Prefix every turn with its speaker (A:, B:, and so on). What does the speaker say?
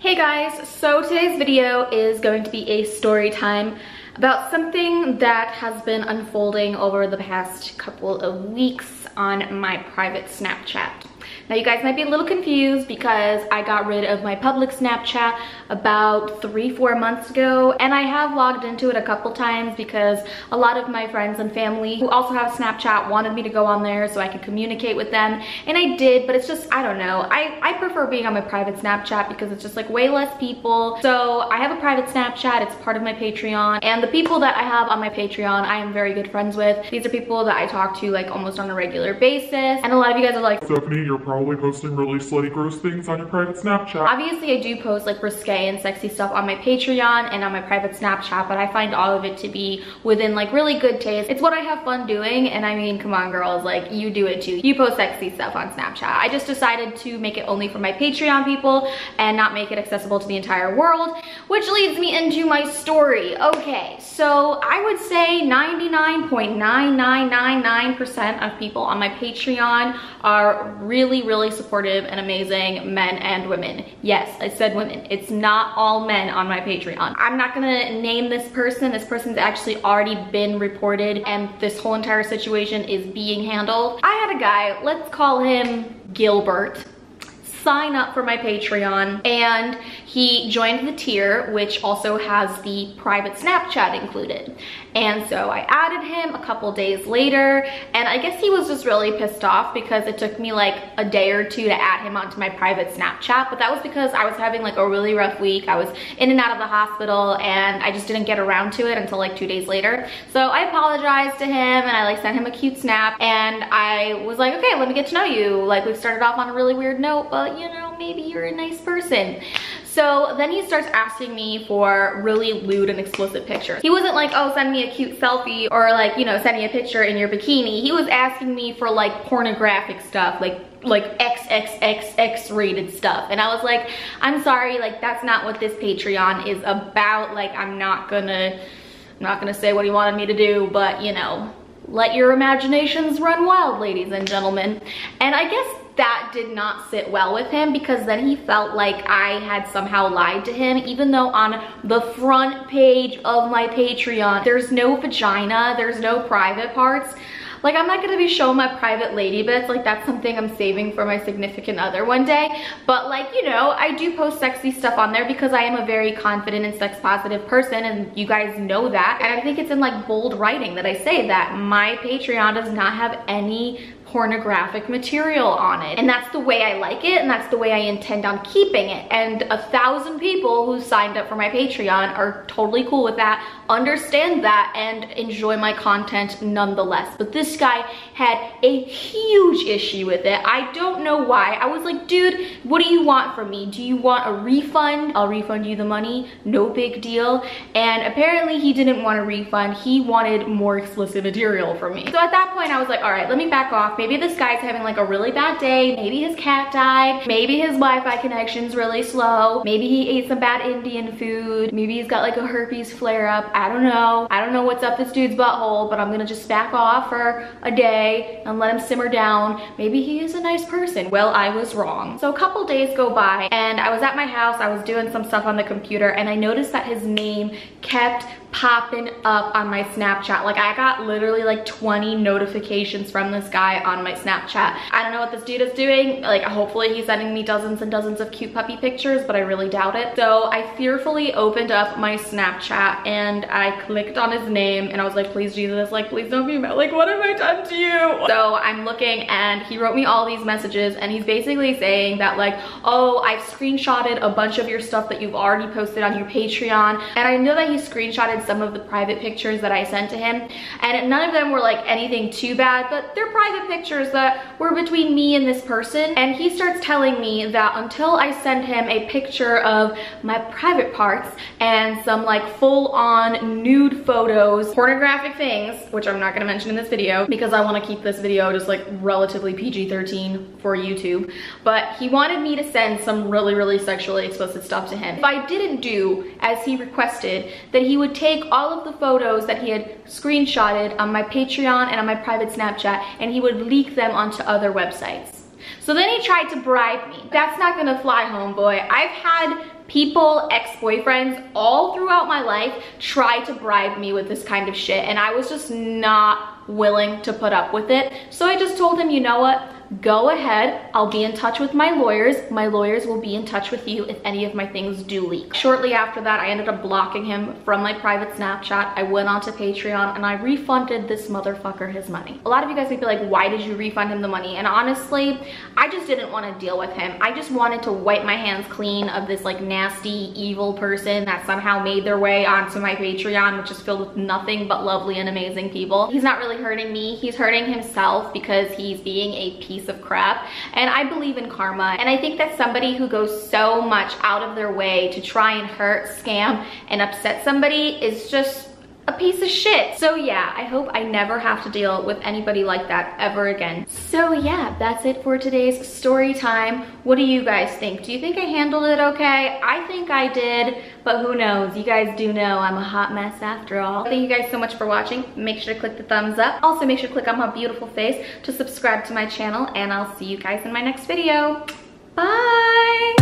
A: Hey guys, so today's video is going to be a story time about something that has been unfolding over the past couple of weeks on my private Snapchat. Now you guys might be a little confused because I got rid of my public Snapchat about 3-4 months ago, and I have logged into it a couple times because a lot of my friends and family who also have Snapchat wanted me to go on there so I could communicate with them, and I did, but it's just, I don't know, I prefer being on my private Snapchat because it's just like way less people. So I have a private Snapchat, it's part of my Patreon, and the people that I have on my Patreon I am very good friends with. These are people that I talk to like almost on a regular basis, and a lot of you guys are like,
B: Stephanie, you're probably posting really slutty gross things on your private Snapchat.
A: Obviously I do post like risque and sexy stuff on my Patreon and on my private Snapchat, but I find all of it to be within like really good taste. It's what I have fun doing, and I mean, come on girls, like you do it too. You post sexy stuff on Snapchat. I just decided to make it only for my Patreon people and not make it accessible to the entire world, which leads me into my story. Okay, so I would say 99.9999% of people on my Patreon are really supportive and amazing men and women. Yes, I said women. It's not all men on my Patreon. I'm not gonna name this person. This person's actually already been reported and this whole entire situation is being handled. I had a guy, let's call him Gilbert, sign up for my Patreon, and he joined the tier, which also has the private Snapchat included. And so I added him a couple days later, and I guess he was just really pissed off because it took me like a day or two to add him onto my private Snapchat, but that was because I was having like a really rough week. I was in and out of the hospital and I just didn't get around to it until like 2 days later. So I apologized to him and I like sent him a cute snap, and I was like, okay, let me get to know you. Like, we've started off on a really weird note, but you know, maybe you're a nice person. So then he starts asking me for really lewd and explicit pictures. He wasn't like, oh, send me a cute selfie, or like, you know, send me a picture in your bikini. He was asking me for like pornographic stuff, like XXXX rated stuff. And I was like, I'm sorry, like that's not what this Patreon is about. Like, I'm not gonna say what he wanted me to do, but you know, let your imaginations run wild, ladies and gentlemen. And I guess that did not sit well with him because then he felt like I had somehow lied to him, even though on the front page of my Patreon, there's no vagina, there's no private parts. Like, I'm not gonna be showing my private lady bits. Like, that's something I'm saving for my significant other one day. But like, you know, I do post sexy stuff on there because I am a very confident and sex positive person, and you guys know that. And I think it's in like bold writing that I say that my Patreon does not have any pornographic material on it, and that's the way I like it, and that's the way I intend on keeping it. And 1,000 people who signed up for my Patreon are totally cool with that, understand that, and enjoy my content nonetheless. But this guy had a huge issue with it. I don't know why. I was like, dude, what do you want from me? Do you want a refund? I'll refund you the money, no big deal. And apparently he didn't want a refund. He wanted more explicit material from me. So at that point I was like, all right, let me back off. Maybe this guy's having like a really bad day. Maybe his cat died. Maybe his Wi-Fi connection's really slow. Maybe he ate some bad Indian food. Maybe he's got like a herpes flare up. I don't know. I don't know what's up this dude's butthole, but I'm gonna just back off for a day and let him simmer down. Maybe he is a nice person. Well, I was wrong. So a couple days go by and I was at my house. I was doing some stuff on the computer and I noticed that his name kept popping up on my Snapchat. Like, I got literally like 20 notifications from this guy on my Snapchat. I don't know what this dude is doing. Like, hopefully he's sending me dozens and dozens of cute puppy pictures, but I really doubt it. So I fearfully opened up my Snapchat and I clicked on his name and I was like, please Jesus, like please don't be mad. Like, what have I done to you? So I'm looking and he wrote me all these messages and he's basically saying that like, oh, I've screenshotted a bunch of your stuff that you've already posted on your Patreon. And I know that he screenshotted some of the private pictures that I sent to him, and none of them were like anything too bad, but they're private pictures that were between me and this person. And he starts telling me that until I send him a picture of my private parts and some like full-on nude photos, pornographic things, which I'm not gonna mention in this video because I want to keep this video just like relatively PG-13 for YouTube, but he wanted me to send some really sexually explicit stuff to him. If I didn't do as he requested, then he would take all of the photos that he had screenshotted on my Patreon and on my private Snapchat and he would leak them onto other websites. So then he tried to bribe me. That's not gonna fly, homeboy. I've had people, ex-boyfriends, all throughout my life try to bribe me with this kind of shit, and I was just not willing to put up with it. So I just told him, you know what? Go ahead, I'll be in touch with my lawyers. My lawyers will be in touch with you if any of my things do leak. Shortly after that, I ended up blocking him from my private Snapchat. I went onto Patreon and I refunded this motherfucker his money. A lot of you guys may be like, why did you refund him the money? And honestly, I just didn't want to deal with him. I just wanted to wipe my hands clean of this like nasty, evil person that somehow made their way onto my Patreon, which is filled with nothing but lovely and amazing people. He's not really hurting me. He's hurting himself because he's being a piece of crap, and I believe in karma, and I think that somebody who goes so much out of their way to try and hurt, scam, and upset somebody is just a piece of shit. So yeah, I hope I never have to deal with anybody like that ever again. So yeah, that's it for today's story time. What do you guys think? Do you think I handled it okay? I think I did, but who knows? You guys do know I'm a hot mess after all. Thank you guys so much for watching. Make sure to click the thumbs up. Also make sure to click on my beautiful face to subscribe to my channel, and I'll see you guys in my next video. Bye!